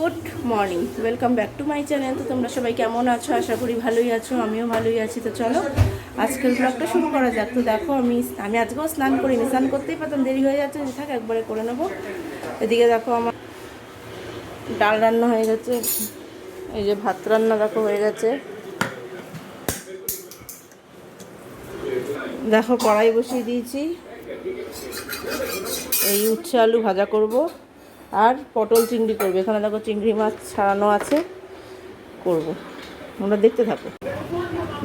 Good morning, welcome back to my channel. তো তোমরা সবাই কেমন আছো? আশা করি ভালোই আছো, আমিও ভালোই আছি। তো চলো আজকের ব্লগটা শুরু করা যাক। তো দেখো আমি আজকেও স্নান করিনি, স্নান করতেই পারতাম, দেরি হয়ে যাচ্ছে, থাক একবারে করে নেবো। এদিকে দেখো আমার ডাল রান্না হয়ে গেছে, এই যে ভাত রান্না দেখো হয়ে গেছে। দেখো কড়াই বসিয়ে দিয়েছি, এই উচ্ছে আলু ভাজা করব আর পটল চিংড়ি করবো। এখানে দেখো চিংড়ি মাছ ছাড়ানো আছে, করব, তোমরা দেখতে থাকো।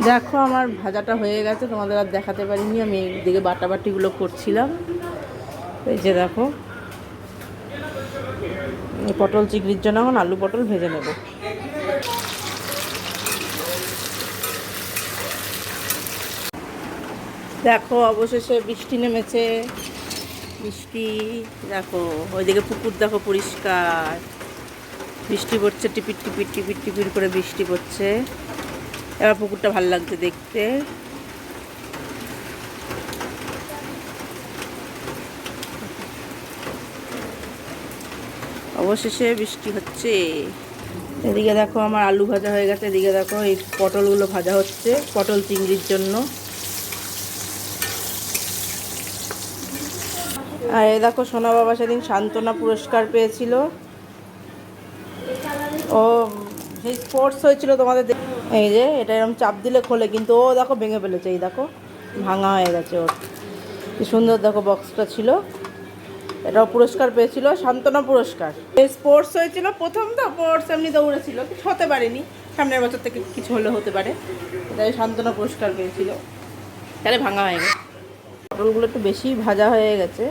দেখো আমার ভাজাটা হয়ে গেছে, তোমাদের আর দেখাতে পারিনি, আমি এইদিকে বাটাবাটিগুলো করছিলাম। এই যে দেখো পটল চিংড়ির জন্য এখন আলু পটল ভেজে নেব। দেখো অবশেষে বৃষ্টি নেমেছে, বৃষ্টি দেখো, ওইদিকে পুকুর দেখো পরিষ্কার, বৃষ্টি পড়ছে, টিপির টিপির টিপির টিপির করে বৃষ্টি পড়ছে। এবার পুকুরটা ভালো লাগছে দেখতে। অবশেষে বৃষ্টি হচ্ছে। এদিকে দেখো আমার আলু ভাজা হয়ে গেছে, এদিকে দেখো এই পটলগুলো ভাজা হচ্ছে পটল চিংড়ির জন্য। আর এই দেখো সোনা বাবা সেদিন সান্ত্বনা পুরস্কার পেয়েছিল, ও সেই স্পোর্টস হয়েছিল তোমাদের। এই যে এটা এরকম চাপ দিলে খোলে, কিন্তু ও দেখো ভেঙে ফেলেছে, এই দেখো ভাঙা হয়ে গেছে ওর। কি সুন্দর দেখো বক্সটা ছিল, এটাও পুরস্কার পেয়েছিল, সান্ত্বনা পুরস্কার। স্পোর্টস হয়েছিল প্রথম, তো স্পোর্টস এমনি দৌড়েছিল, কিছু হতে পারেনি, সামনের বছর থেকে কিছু হলে হতে পারে, তাই সান্ত্বনা পুরস্কার পেয়েছিল, তাহলে ভাঙা হয়ে গেছে। পটলগুলো একটু বেশি ভাজা হয়ে গেছে।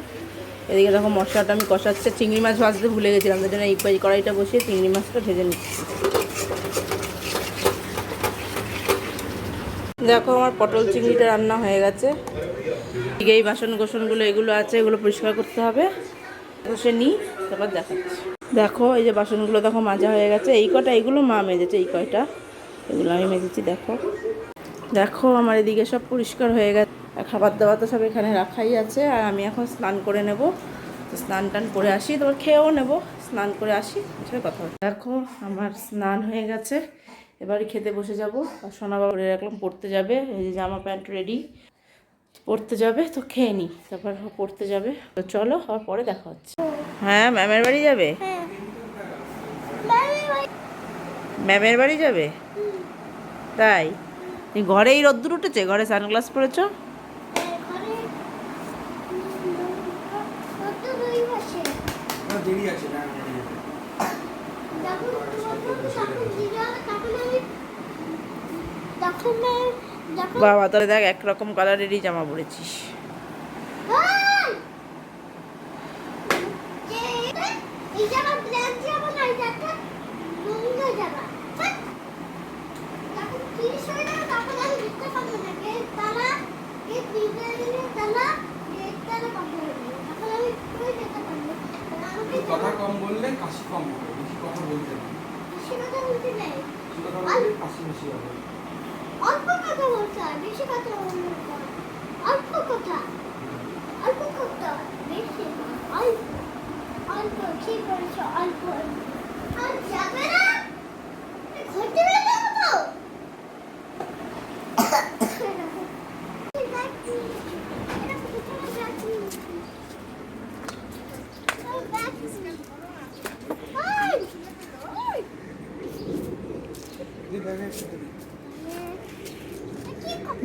এদিকে দেখো মশলাটা আমি কষাচ্ছে, চিংড়ি মাছ ভাজতে ভুলে গেছিলাম, তার জন্য এই কড়াইটা বসিয়ে চিংড়ি মাছটা ভেজে নিচ্ছি। দেখো আমার পটল চিংড়িটা রান্না হয়ে গেছে। এই বাসন কোসনগুলো এগুলো আছে, এগুলো পরিষ্কার করতে হবে, বসে নিই, তারপর দেখাচ্ছি। দেখো এই যে বাসনগুলো দেখো মাজা হয়ে গেছে, এই কটা এগুলো মা মেজেছে, এই কয়টা এগুলো আমি মেজেছি। দেখো দেখো আমার এদিকে সব পরিষ্কার হয়ে গেছে, খাবার দাবার তো সব এখানে রাখাই আছে। আর আমি এখন স্নান করে নেব, তো স্নান টান করে আসি, তারপর খেয়েও নেব, স্নান করে আসি, এছাড়া কথা হবে। দেখো আমার স্নান হয়ে গেছে, এবারে খেতে বসে যাব। আর সোনা বাবা করে রাখলাম, পড়তে যাবে, এই যে জামা প্যান্ট রেডি, পড়তে যাবে, তো খেয়ে নিই, তারপর পড়তে যাবে। তো চলো আর পরে দেখা হচ্ছে। হ্যাঁ ম্যামের বাড়ি যাবে, ম্যামের বাড়ি যাবে, তাই? তুমি ঘরেই রোদ্দুর উঠেছে, ঘরে সানগ্লাস পরেছ? বাবা তাহলে দেখ একরকম কালারেরই জামা পরেছিস। কথা কম বললে কাশি কম হবে, বেশি কথা বলতে নেই, বেশি কথা বলতে নেই, বেশি কথা বললে কাশি বেশি হবে। অল্প কথা বলতে হয়, বেশি কথা বলতে হয়, অল্প কথা, অল্প কথা, বেশি অল্প, অল্প ঠিক বলেছ, অল্প। আর যাবে না ঘুরতে বেরোতে হবে তো।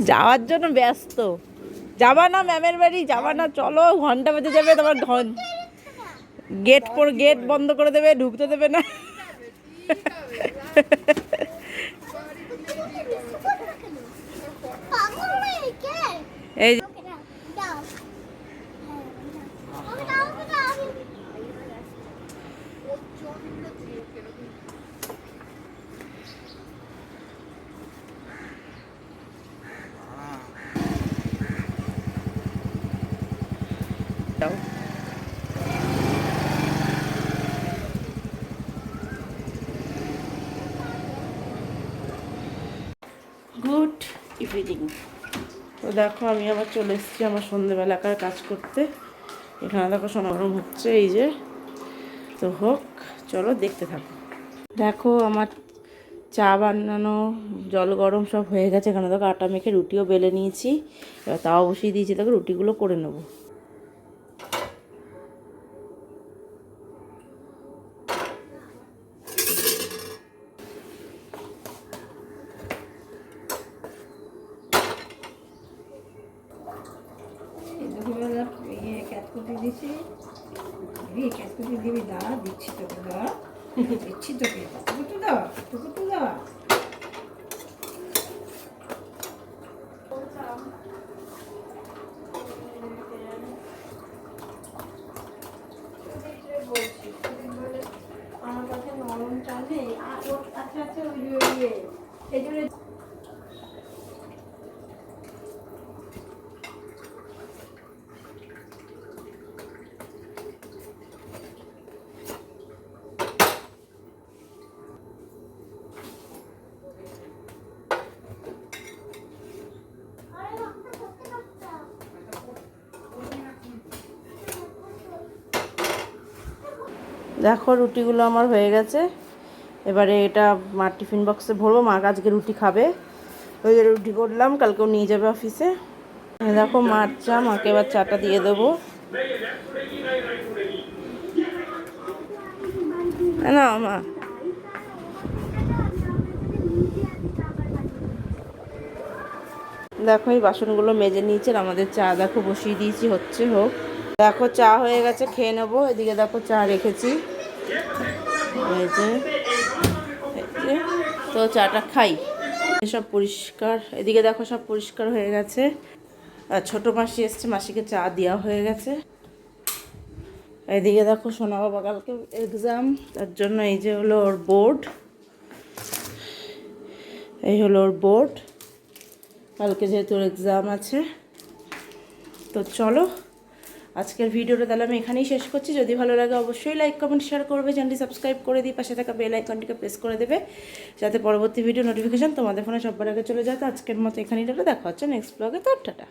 যাওয়ার জন্য ব্যস্ত, যাবা না ম্যামের বাড়ি, যাবা না? চলো, ঘন্টা বেজে যাবে, তোমার গেট বন্ধ করে দেবে, ঢুকতে দেবে না। এই গুড ইভিনিং। তো দেখো আমি আবার চলে এসেছি আমার সন্ধ্যেবেলাকার কাজ করতে। এখানে দেখো সোনারম হচ্ছে, এই যে, তো হোক, চলো দেখতে থাকো। দেখো আমার চা বানানো, জল গরম সব হয়ে গেছে। এখানে দেখো আটা মেখে রুটিও বেলে নিয়েছি। এবার তাও বসিয়ে দিয়েছি, দেখো রুটিগুলো করে নেবো। ক্যাটকুটি দিছি, ক্যাটকুটি দিবি, দাঁড়া দিচ্ছি তোকে, দাঁড়া দিচ্ছি তোকে, টুকু দাও, টুকু দাও। আমার কাছে নরম চাল নেই। আচ্ছা আচ্ছা, ওই এই জন্য দেখো রুটিগুলো আমার হয়ে গেছে। এবারে এটা মার টিফিন বক্সে ভরবো। মা আজকে রুটি খাবে, ওই যে রুটি করলাম, কালকেও নিয়ে যাবে অফিসে। দেখো মার চা, মাকে এবার চাটা দিয়ে দেবো। না মা, দেখো এই বাসনগুলো মেজে নিয়েছে। আমাদের চা দেখো বসিয়ে দিয়েছি, হচ্ছে হোক। দেখো চা হয়ে গেছে, খেয়ে নেবো। এদিকে দেখো চা রেখেছি, এই যে তো চাটা খাই। সব পরিষ্কার, এদিকে দেখো সব পরিষ্কার হয়ে গেছে। আর ছোটো মাসি এসছে, মাসিকে চা দেওয়া হয়ে গেছে। এদিকে দেখো সোনা বাবা কালকে এক্সাম, তার জন্য এই যে হলো ওর বোর্ড, এই হলো ওর বোর্ড। কালকে যেহেতু ওর এক্সাম আছে। তো চলো আজকের ভিডিওটা তাহলে আমি এখানেই শেষ করছি। যদি ভালো লাগে অবশ্যই লাইক কমেন্ট শেয়ার করবে, চ্যানেলটি সাবস্ক্রাইব করে দিয়ে পাশে থাকা বেল আইকনটিকে প্রেস করে দেবে, যাতে পরবর্তী ভিডিও নোটিফিকেশান তোমাদের ফোনে সবার আগে চলে যায়। তো আজকের মতো এখানেই দেখা হচ্ছে নেক্সট ব্লগে। তো টাটা।